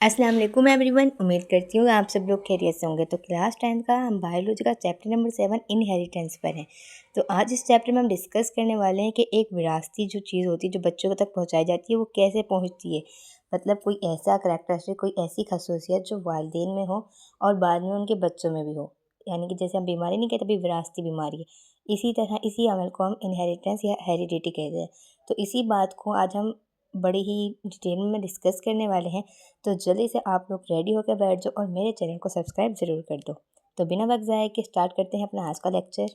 अस्सलाम वालेकुम एवरीवन। उम्मीद करती हूँ आप सब लोग खैरियत से होंगे। तो क्लास 10 का हम बायोलॉजी का चैप्टर नंबर 7 इनहेरिटेंस पर है। तो आज इस चैप्टर में हम डिस्कस करने वाले हैं कि एक विरासती जो चीज़ होती है जो बच्चों तक पहुँचाई जाती है वो कैसे पहुँचती है। मतलब कोई ऐसा करैक्टरिस्टिक, कोई ऐसी खसूसियत जो वालिदैन में हो और बाद में उनके बच्चों में भी हो। यानी कि जैसे हम बीमारी नहीं कहते, अभी विरासती बीमारी है, इसी तरह इसी अमल को हम इनहेरिटेंस या हेरिडिटी कहते हैं। तो इसी बात को आज हम बड़ी ही डिटेल में डिस्कस करने वाले हैं। तो जल्दी से आप लोग रेडी होकर बैठ जाओ और मेरे चैनल को सब्सक्राइब ज़रूर कर दो। तो बिना वक्त ज़ाया के स्टार्ट करते हैं अपना आज का lecture.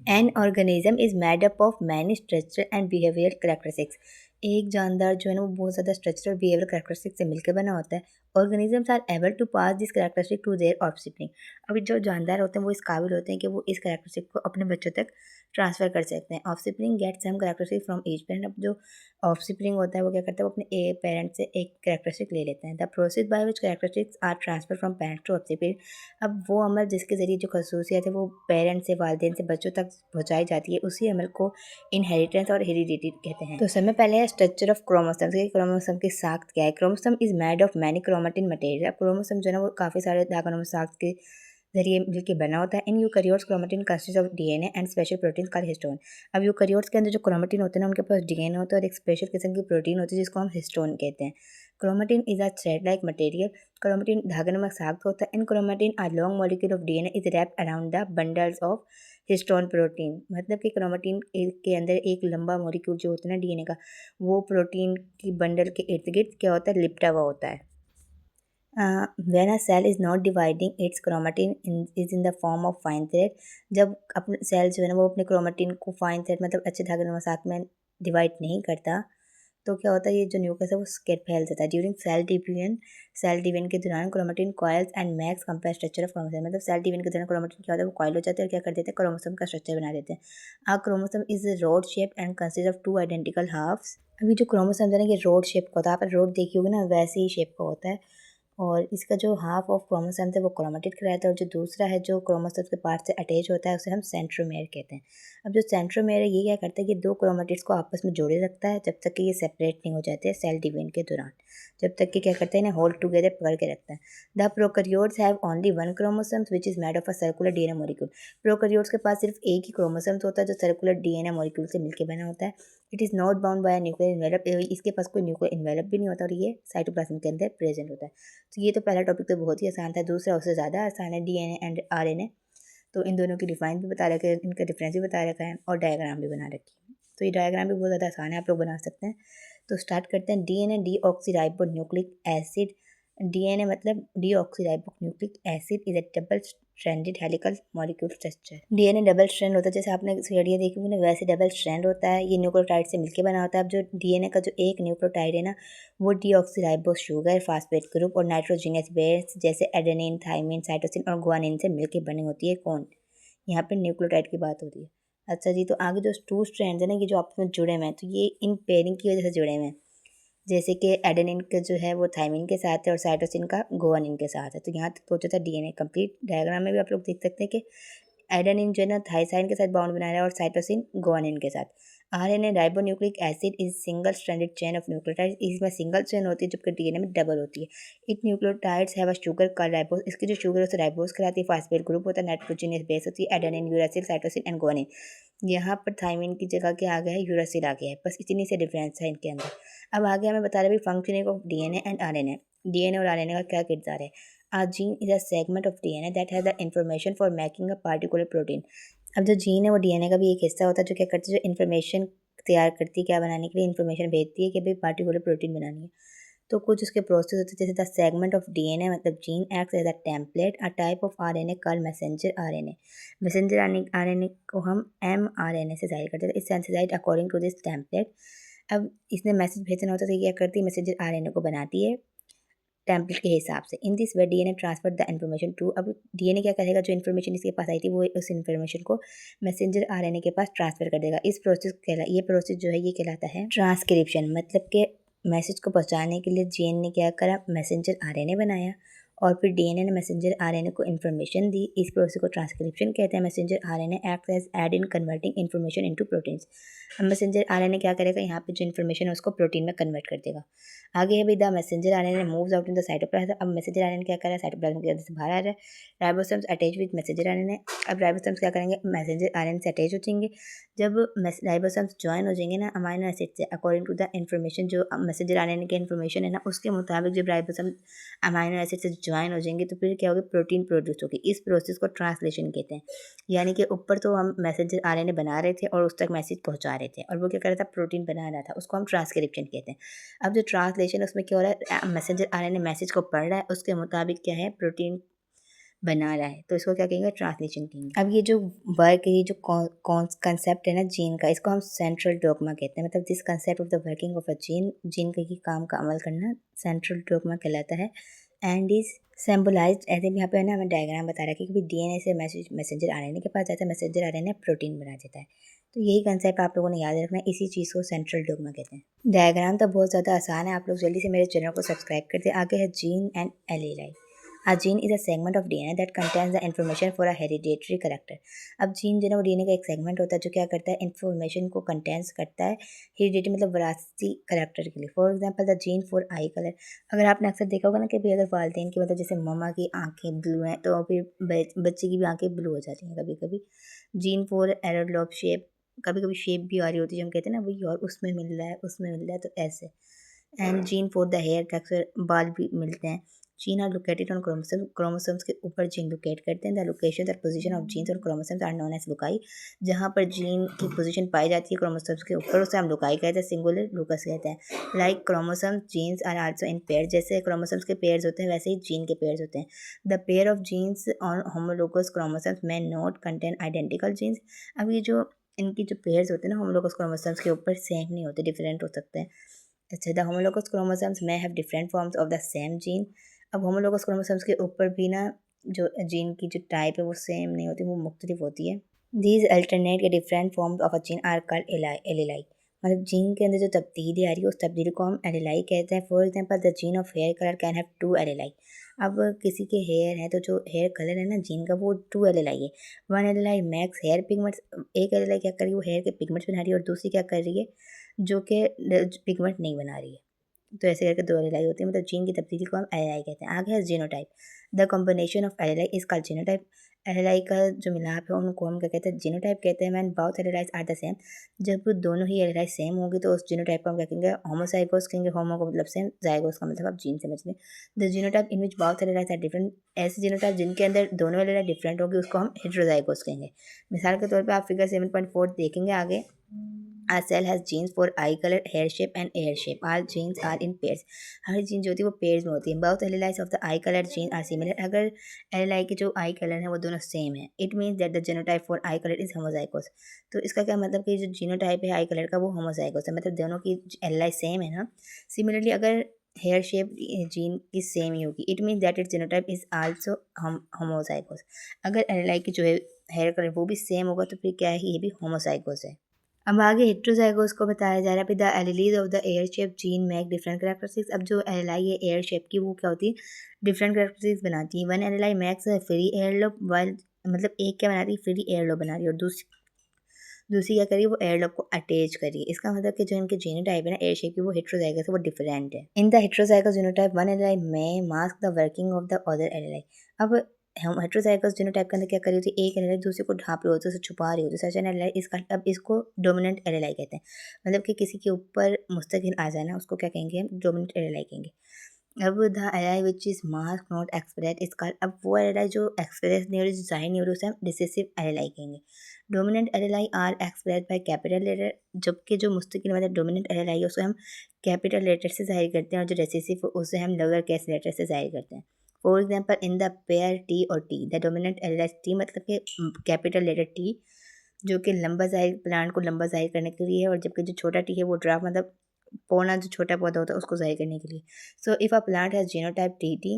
An organism is made up of many structure and behaviour characteristics. एक जानदार जो है ना वो बहुत ज़्यादा स्ट्रक्चर और बिहेवियर करेक्टरिस्टिक से मिलकर बना होता है। Organisms are able to pass this characteristic to their offspring. अभी जो जानदार होते हैं वो इस काबिल होते हैं कि वो इस करेक्टरिस्टिक को अपने बच्चों तक ट्रांसफ़र कर सकते हैं। Offspring get some characteristic from each parent. अब जो ऑफस्प्रिंग होता है वो क्या करता है, वो अपने ए पेरेंट से एक करेक्टरिस्टिक ले लेते हैं। The process by which characteristics are transfer from parent to offspring. अब वो अमल जिसके ज़रिए जो खसूसियत है वो पेरेंट से, वालिदैन से बच्चों तक पहुँचाई जाती है, उसी अमल को इनहेरिटेंस और हेरिडिटी कहते हैं। तो सबसे पहले है स्ट्रक्चर ऑफ क्रोमोसोम्स। क्रोमोसोम की साख्त क्या है। Chromosome is made of many chromatin material. Chromosome जो है ना वो काफ़ी सारे धागों में साख्त के जरिए मिलकर बना होता है। In eukaryotes chromatin consist of DNA and special protein called histone. अब यूकैरियोट्स के अंदर जो क्रोमेटिन होते हैं ना उनके पास डीएनए होता है और एक स्पेशल किस्म की प्रोटीन होती है जिसको हम हिस्टोन कहते हैं। Chromatin is a thread like material. Chromatin धागे में साख्त होता है। In chromatin are long molecule of DNA is wrapped around the bundles of histone protein. मतलब कि क्रोमेटिन के अंदर एक लंबा मॉलिक्यूल जो होता है ना डीएनए का, वो प्रोटीन की बंडल के इर्द गिर्द क्या होता है, लिपटा हुआ होता है। When a cell is not dividing its chromatin is in the form of fine thread। जब अपने सेल जो है ना वो अपने क्रोमेटिन को फाइन थ्रेड मतलब अच्छे धागे साथ में डिवाइड नहीं करता, तो क्या होता है, ये जो न्यूक्लियस है वो फैल जाता है। ड्यूरिंग सेल डिवीजन के दौरान chromatin coils and max compare structure of chromosome. मतलब सेल डिवीजन के दौरान क्रोमेटिन क्या होता है, वो कॉइल हो जाते हैं और क्या कर देते हैं, क्रोमोसोम का स्ट्रक्चर बना देते हैं। A chromosome is rod shape and consist of two identical halves. अभी जो क्रोमोसोम है ना ये रोड शेप का होता है, आप रोड देखी होगी ना वैसे ही शेप का होता है। और इसका जो हाफ ऑफ क्रोमोसोम है वो क्रोमेटिड कहलाता है और जो दूसरा है जो क्रोमोसोम के पार्ट से अटैच होता है उसे हम सेंट्रोमेयर कहते हैं। अब जो सेंट्रोमेयर है ये क्या करता है कि दो क्रोमेटिड्स को आपस में जोड़े रखता है जब तक कि ये सेपरेट नहीं हो जाते हैं सेल डिवीजन के दौरान। जब तक कि क्या करते हैं ना होल्ड टुगेदर पकड़ के रखता है। The prokaryotes have only one chromosomes which is made of a circular DNA molecule. Prokaryotes के पास सिर्फ एक ही क्रोमोसोम्स होता है जो सर्कुलर डीएनए मॉलिक्यूल से मिलकर बना होता है। It is not bound by nuclear envelope. इसके पास कोई न्यूक्लियर इन्वेलप भी नहीं होता और ये साइटोप्लाज्म के अंदर प्रेजेंट होता है। तो ये तो पहला टॉपिक तो बहुत ही आसान था। दूसरा उससे ज़्यादा आसान है, डीएनए एंड आरएनए। तो इन दोनों की डिफाइन भी बता रखा है, इनका डिफरेंस भी बता रखा है और डायग्राम भी बना रखी है। तो ये डायग्राम भी बहुत ज़्यादा आसान है, आप लोग बना सकते हैं। तो स्टार्ट करते हैं। DNA deoxyribonucleic acid. डीएनए मतलब deoxyribonucleic acid is a double stranded helical molecule structure. DNA double strand होता है, जैसे आपने सीढ़ियाँ देखी होगी ना वैसे डबल स्ट्रैंड होता है। ये न्यूक्लियोटाइड से मिलकर बना होता है। अब जो डीएनए का जो एक न्यूक्लियोटाइड है ना वो डीऑक्सीराइबोस शुगर फास्फेट ग्रुप और नाइट्रोजनस बेस जैसे एडेनिन, थाइमिन, साइटोसिन और गुआनिन से मिलकर बनी होती है। कौन, यहाँ पे न्यूक्लियोटाइड की बात हो रही है। अच्छा जी, तो आगे जो टू स्ट्रैंड्स है ना ये जो आपस में जुड़े हुए हैं तो ये इन पेयरिंग की वजह से जुड़े हुए हैं। जैसे कि एडेनिन का जो है वो थाइमिन के साथ है और साइटोसिन का गुआनिन के साथ है। तो यहाँ तक पहुँचा था डीएनए कंप्लीट। डायग्राम में भी आप लोग देख सकते हैं कि एडेनिन जो है ना थाइसाइन के साथ बाउंड बना रहा है और साइटोसिन गुआनिन के साथ। RNA ribonucleic acid is single stranded chain of nucleotides. इसमें सिंगल चेन होती है जबकि डीएनए में डबल होती है। It nucleotides have a sugar called ribose. इसकी जो शुगर है उसे राइबोस कहलाती है। फास्फेट ग्रुप होता है। नाइट्रोजनस बेस होती है। Adenine, uracil, cytosine and guanine. यहाँ पर थाइमिन की जगह क्या आ गया है, यूरासिल आ गया है। बस इतनी से डिफरेंस है इनके अंदर। अब आगे हमें बता रहे हैं functioning of DNA and RNA. DNA और आरएनए का क्या किरदार है। A gene is a segment of DNA that has the information for making a particular protein। अब जो जीन है वो डीएनए का भी एक हिस्सा होता है जो क्या करती है, जो इन्फॉर्मेशन तैयार करती है, क्या बनाने के लिए इन्फॉर्मेशन भेजती है कि भाई पार्टिकुलर प्रोटीन बनानी है। तो कुछ उसके प्रोसेस होते हैं जैसे द सेगमेंट ऑफ डीएनए मतलब gene acts as a template. A type of RNA called messenger RNA. Messenger RNA को हम mRNA से जाहिर करते हैं। Is synthesize according to this template. अब इसने मैसेज भेजना होता है तो क्या करती है, मैसेंजर आरएनए को बनाती है टेम्पलेट के हिसाब से। In this way DNA transfer the information to. अब डीएनए क्या करेगा, जो इन्फॉर्मेशन इसके पास आई थी वो उस इन्फॉर्मेशन को मैसेंजर आरएनए के पास ट्रांसफर कर देगा। इस प्रोसेस ये प्रोसेस जो है ये कहलाता है ट्रांसक्रिप्शन। मतलब कि मैसेज को पहुंचाने के लिए जीन ने क्या करा, मैसेंजर आरएनए बनाया और फिर डीएनए ने मैसेंजर आरएनए को इन्फॉर्मेशन दी। इस प्रोसेस को ट्रांसक्रिप्शन कहते हैं। Messenger RNA act as aid in converting information into proteins. अब मैसेंजर आरएनए क्या करेगा, यहाँ पे जो इन्फॉर्मेशन है उसको प्रोटीन में कन्वर्ट कर देगा। आगे है भी the messenger RNA moves out in the cytoplasm. अब मैसेंजर आरएनए क्या कर रहा है, साइटोप्लाज्म के अंदर से बाहर आ रहा है। Ribosomes attach with messenger RNA. अब राइबोसोम्स क्या करेंगे, मैसेंजर आरएनए से अटैच हो जाएंगे। जब राइबोसोम्स ज्वाइन हो जाएंगे ना अमाइनो एसिड से, अकॉर्डिंग टू द इन्फॉर्मेशन जो मैसेंजर आरएनए की इन्फॉर्मेशन है ना उसके मुताबिक जब राइबोसोम अमाइनो एसिड से ज्वाइन हो जाएंगे तो फिर क्या होगा, प्रोटीन प्रोड्यूस होगी। इस प्रोसेस को ट्रांसलेशन कहते हैं। यानी कि ऊपर तो हम मैसेंजर आरएनए बना रहे थे और उस तक मैसेज पहुंचा रहे थे, और वो क्या कर रहा था, प्रोटीन बना रहा था, उसको हम ट्रांसक्रिप्शन कहते हैं। अब जो ट्रांसलेशन उसमें क्या हो रहा है, मैसेंजर आरएनए मैसेज को पढ़ रहा है, उसके मुताबिक क्या है, प्रोटीन बना रहा है, तो इसको क्या कहेंगे, ट्रांसलेशन कहेंगे। अब ये जो वर्क है, ये जो कंसेप्ट है ना जीन का, इसको हम सेंट्रल डोग्मा कहते हैं। मतलब this concept of the working of a gene, gene के ही काम का अमल करना सेंट्रल डोग्मा कहलाता है। एंड इज सिंबलाइज्ड ऐसे भी यहाँ पे है ना हमें डायग्राम बता रहा है कि डीएनए से मैसेंजर आरएनए के पास जाता है, मैसेंजर आरएनए प्रोटीन बना देता है। तो यही कंसेप्ट आप लोगों ने याद रखना है, इसी चीज़ को सेंट्रल डोग्मा कहते हैं। डायग्राम तो बहुत ज़्यादा आसान है, आप लोग जल्दी से मेरे चैनल को सब्सक्राइब कर दें। आगे है gene and alleles. A gene is a segment of DNA that contains the information for a hereditary character। अब जीन जो है वो डीएनए का एक सेगमेंट होता है जो क्या करता है, इन्फॉर्मेशन को कंटेंस करता है हेरिडिटी मतलब विरासती करैक्टर के लिए। For example the gene for eye colour. अगर आपने अक्सर देखा होगा ना कि भाई अगर वालदेन की मतलब जैसे मम्मा की आंखें ब्लू हैं तो फिर बच्चे की भी आंखें ब्लू हो जाती हैं कभी कभी। जीन फॉर एरोलोब शेप, कभी कभी शेप भी आ रही होती है, हम कहते हैं ना वही, और उसमें मिल रहा है उसमें मिल रहा है, तो ऐसे। And gene for the hair texture, बाल भी मिलते हैं। Gene are located on chromosome, chromosomes के ऊपर जीन लोकेट करते हैं। The location the position of genes और chromosomes are known as loci. जहाँ पर जीन की पोजीशन पाई जाती है क्रोमोसोम्स के ऊपर उसे हम लोकाई कहते हैं, सिंगुलर लोकस कहते हैं। Like chromosome genes are also in pair, जैसे क्रोमोसोम्स के पेयर्स होते हैं वैसे ही जीन के पेयर्स होते हैं। The pair of genes on homologous chromosomes में नॉट कंटेन आइडेंटिकल जीन्स। अब ये जो इनकी जो पेयर्स होते हैं ना होमोलोगस क्रोमोसोम्स के ऊपर सेम नहीं होते, डिफरेंट हो सकते हैं। अच्छा, द होमोलोगस क्रोमोसोम्स में have different forms of the same gene. अब होमोलोगस क्रोमोसोम्स के ऊपर भी ना जो जीन की जो टाइप है वो सेम नहीं होती, वो मुख्तलिफ होती है। दीज अल्टरनेट के different forms of a gene are called alleles. मतलब जीन के अंदर जो तब्दीली आ रही है उस तब्दीली को हम एलीलाई कहते हैं। For example the gene of hair colour can have 2 alleles. अब किसी के हेयर है तो जो हेयर कलर है ना जीन का वो 2 एलीलाई है। 1 एलीलाई मैक्स हेयर पिगमेंट्स, एक एलीलाई क्या कर रही है, वो हेयर के पिगमेंट्स बना रही है, और दूसरी क्या कर रही है जो कि पिगमेंट नहीं बना रही है। तो ऐसे करके 2 एलीलाई होती है, मतलब जीन की तब्दीली को हम एलीलाई कहते हैं। आगे है genotype. The combination of alleles is called genotype. Alleles का जो मिलाप है उनको हम क्या कहते हैं, जीनोटाइप कहते हैं। When both alleles are the same, जब दोनों ही एलीलाई सेम होगी तो उस जीनोटाइप को हम क्या कहेंगे, होमोजाइगोस कहेंगे। होमो का मतलब सेम, जाइगोस का मतलब आप जीन समझ लें। The genotype in which both alleles are different, ऐसे जीनोटाइप जिनके अंदर दोनों एलीलाई डिफरेंट होगी उसको हम हेटेरोजाइगोस कहेंगे। मिसाल के तौर पर आप फिगर 7.4 देखेंगे आगे। A cell has genes for eye color, hair shape and ear shape. All genes are in pairs। Her gene जो होती है वो पेयर्स में होती है। Both alleles of the eye color gene are similar। अगर एलेलाई के जो आई कलर है वो दोनों सेम है, it means that the genotype for eye colour is homozygous. तो इसका क्या मतलब कि जो जीनोटाइप है आई कलर का वो होमोजाइगोस है, मतलब दोनों की एलेलाई सेम है ना। सिमिलरली अगर हेयर शेप जीन की सेम ही होगी, it means that it genotype is also homozygous. अगर एलेलाई की जो है हेयर कलर वो भी सेम होगा तो फिर क्या है, ये भी होमोजाइगोस है। अब आगे हेटेरोजाइगोस को बताया जा रहा है। The alleles of the hair shape gene make different characteristics. अब जो एलाई है एयर शेप की वो क्या होती है, डिफरेंट कैरेक्टरिस्टिक्स बनाती है। One allele makes free earlobe, while मतलब एक क्या बनाती है, फ्री एयरलोब बना रही है, और दूसरी क्या करिए, वो एयरलोब को अटैच करिए। इसका मतलब कि जो इनके जीनोटाइप है ना एयर शेप की वो हेटेरोजाइगस है, वो डिफरेंट है। In the heterozygous genotype one allele में mask the working of the other allele. अब हम हेटेरोजाइगस जीनोटाइप के अंदर क्या कर रही होती है, एक एलीलाई दूसरे को ढांप रही होती है, उसे छुपा रही होती है, सच एलीलाई। इसका अब इसको डोमिनेंट एलीलाई कहते हैं। मतलब कि किसी के ऊपर मुस्तकिल आ जाना उसको क्या कहेंगे, हम डोमिनेंट एलीलाई कहेंगे। अब the allele which is mask not express इसका, अब वो एलीलाई जो एक्सप्रेस नहीं हो रही, जो जाहिर नहीं हो रही, उसे हम रिसेसिव एलीलाई कहेंगे। Dominant alleles are express by capital letter, जबकि जो मुस्तकिल मतलब डोमिनेंट एलीलाई है उसे हम कैपिटल लेटर से जाहिर करते हैं, और जो रिसेसिव उसे हम लोअर केस लेटर से जाहिर करते हैं। For example in the pair T और टी, द डोमिनेंट एलीलाई टी मतलब कि कैपिटल लेटर टी जो कि लंबा जाहिर, प्लांट को लंबा जाहिर करने के लिए है, और जबकि जो छोटा टी है वो ड्राफ्ट मतलब पौना जो छोटा पौधा होता है उसको जाहिर करने के लिए। So if a plant has genotype T T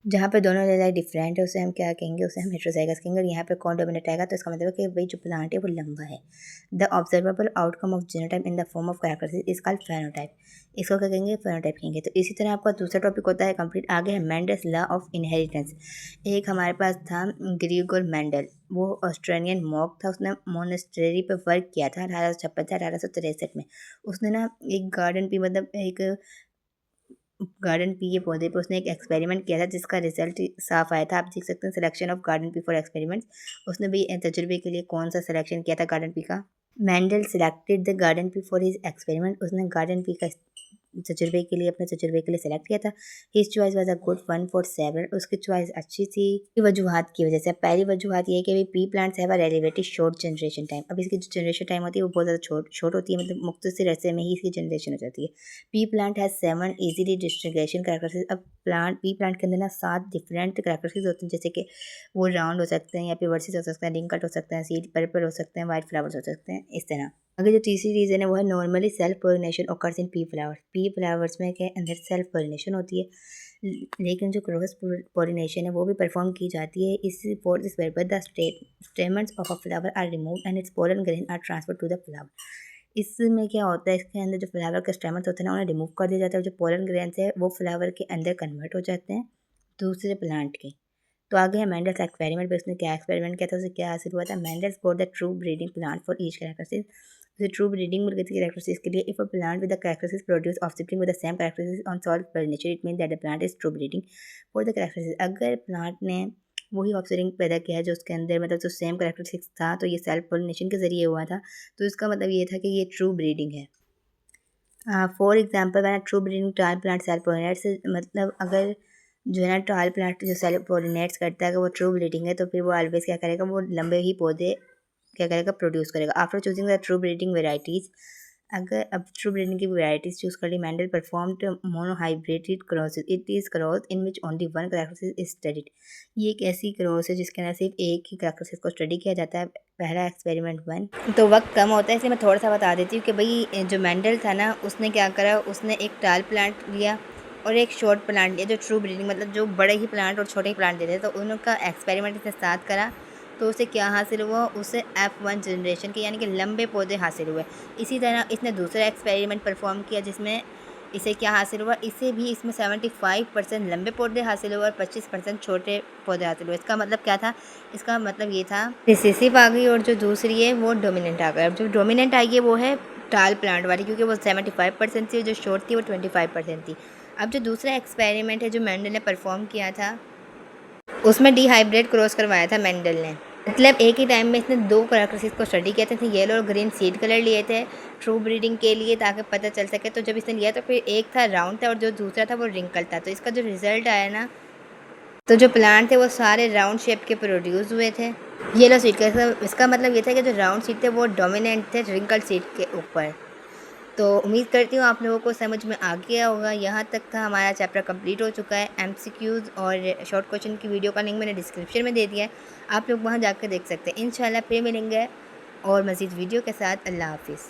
जहाँ पे दोनों एलाई डिफरेंट है उसे हम क्या कहेंगे, उसे हम हेटेरोजाइगस कहेंगे। और यहाँ पे कौन डोमिनेट आएगा, तो इसका मतलब है कि भाई जो प्लांट है वो लंबा है। The observable outcome of genotype in the form of characteristic is called phenotype. इसको क्या कहेंगे, फेनोटाइप कहेंगे। तो इसी तरह आपका दूसरा टॉपिक होता है कंप्लीट। आगे है मेंडल्स लॉ ऑफ इनहेरिटेंस। एक हमारे पास था ग्रीगोर मेंडल, वो ऑस्ट्रेलियन मॉक था। उसने मोनेस्ट्री पे वर्क किया था 1856 से 1863 में। उसने ना एक गार्डन पे मतलब एक गार्डन पी के पौधे पे उसने एक एक्सपेरिमेंट किया था जिसका रिजल्ट साफ आया था। आप देख सकते हैं selection of garden pea for experiments. उसने भी तजुर्बे के लिए कौन सा सिलेक्शन किया था गार्डन पी का। Mendel selected the garden pea for his experiment. उसने गार्डन पी का तजुर्बे के लिए अपने तजुर्बे के लिए सेलेक्ट किया था। His choice was a good one for several. उसकी चॉइस अच्छी थी वजूहत की वजह से। पहली वजूहत ये है कि भाई P plants have a relatively short generation time. अब इसकी जो जनरेशन टाइम होती है वो बहुत ज़्यादा शॉर्ट होती है, मतलब मुख्तसर अरसे में ही इसकी जनरेशन हो जाती है। P plant has 7 easily distribution characteristics. अब पी प्लांट के अंदर ना 7 डिफरेंट कैरेक्टरिस्टिक्स होते हैं, जैसे कि वो राउंड हो सकते हैं या फिर वर्सेस हो सकते हैं, रिंग कट हो सकते हैं, सीड पर्पल हो सकते हैं, वाइट फ्लावर्स हो सकते हैं, इस तरह। आगे जो तीसरी रीज़न है वो है normally self pollination occurs in P flowers. P flowers में के अंदर सेल्फ पोलिनेशन होती है, लेकिन जो क्रॉस पोलिनेशन है वो भी परफॉर्म की जाती है। इस for this purpose the stamens of a flower are removed and its pollen grain are transfer to the flower. इसमें क्या होता है, इसके अंदर जो फ्लावर के स्टेमन्स होते हैं ना उन्हें रिमूव कर दिया जाता है। जो पोलन ग्रेन्स है वो फ्लावर के अंदर कन्वर्ट हो जाते हैं दूसरे प्लांट के। तो आगे है मेंडल्स एक्सपेरिमेंट पे। उसने क्या एक्सपेरिमेंट किया था, उसे क्या हासिल हुआ था। Mendel's got the true breeding plant for each characteristic. उसे ट्रू ब्रीडिंग मिल गई थी कैरेक्टरिस्टिक्स के लिए। If a plant with the characteristics produce offspring with the same characteristics on solve pollination it mean that the plant is true breeding for the characteristics. अगर plant ने वही offspring पैदा किया है जो उसके अंदर मतलब जो सेम कैरेक्टरिस्टिक्स था, तो ये सेल्फ पोलिनेशन के जरिए हुआ था, तो इसका मतलब ये था कि ये ट्रू ब्रीडिंग है। For example when true breeding टाल प्लांट सेल्फ पोलिनेट्स, मतलब अगर जो है ना टाल प्लांट जो सेल्फ पोलिनेट्स करता है अगर वो ट्रू ब्रीडिंग है, तो फिर वो ऑलवेज क्या करेगा, वो लंबे ही पौधे क्या करेगा, प्रोड्यूस करेगा। After choosing the true breeding varieties, अगर अब ट्रू ब्रीडिंग की वेराइटीज़ चूज़ कर ली, Mendel performed monohybrid crosses. It is cross in which only one characteristic is studied. ये एक ऐसी क्रॉस है जिसके अंदर सिर्फ एक ही कैरेक्टरिस्टिक को स्टडी किया जाता है। पहला एक्सपेरिमेंट 1। तो वक्त कम होता है इसलिए मैं थोड़ा सा बता देती हूँ कि भाई जो मेंडल था ना उसने क्या करा, उसने एक टाल प्लांट लिया और एक शॉर्ट प्लांट लिया जो ट्रू ब्रीडिंग मतलब जो बड़े ही प्लांट और छोटे ही प्लांट देते हैं, तो उनका एक्सपेरिमेंट इसने साथ करा। तो उसे क्या हासिल हुआ, उसे F1 जनरेशन के यानी कि लंबे पौधे हासिल हुए। इसी तरह इसने दूसरा एक्सपेरिमेंट परफॉर्म किया जिसमें इसे क्या हासिल हुआ, इसे भी इसमें 75% लंबे पौधे हासिल हुए और 25% छोटे पौधे हासिल हुए। इसका मतलब क्या था, इसका मतलब ये था रिसेसिव आ गई और जो दूसरी है वो डोमिनेंट आ गई। अब जो डोमिनेंट आई है वो है टाल प्लांट वाली, क्योंकि वो 75% थी, जो शॉर्ट थी वो 25% थी। अब जो दूसरा एक्सपेरिमेंट है जो मेंडल ने परफॉर्म किया था उसमें डिहाइब्रिड क्रॉस करवाया था मेंडल ने। मतलब एक ही टाइम में इसने 2 कैरेक्टरिस्टिक्स को स्टडी किया था, येलो और ग्रीन सीड कलर लिए थे ट्रू ब्रीडिंग के लिए ताकि पता चल सके। तो जब इसने लिया तो फिर एक था राउंड था और जो दूसरा था वो रिंकल था। तो इसका जो रिजल्ट आया ना, तो जो प्लांट थे वो सारे राउंड शेप के प्रोड्यूस हुए थे येलो सीड का। इसका मतलब ये था कि जो राउंड सीड थे वो डोमिनेंट थे रिंकल सीड के ऊपर। तो उम्मीद करती हूँ आप लोगों को समझ में आ गया होगा। यहाँ तक था हमारा चैप्टर कंप्लीट हो चुका है। MCQs और शॉर्ट क्वेश्चन की वीडियो का लिंक मैंने डिस्क्रिप्शन में दे दिया है, आप लोग वहाँ जाकर देख सकते हैं। इंशाल्लाह फिर मिलेंगे और मज़ीद वीडियो के साथ। अल्लाह हाफिज़।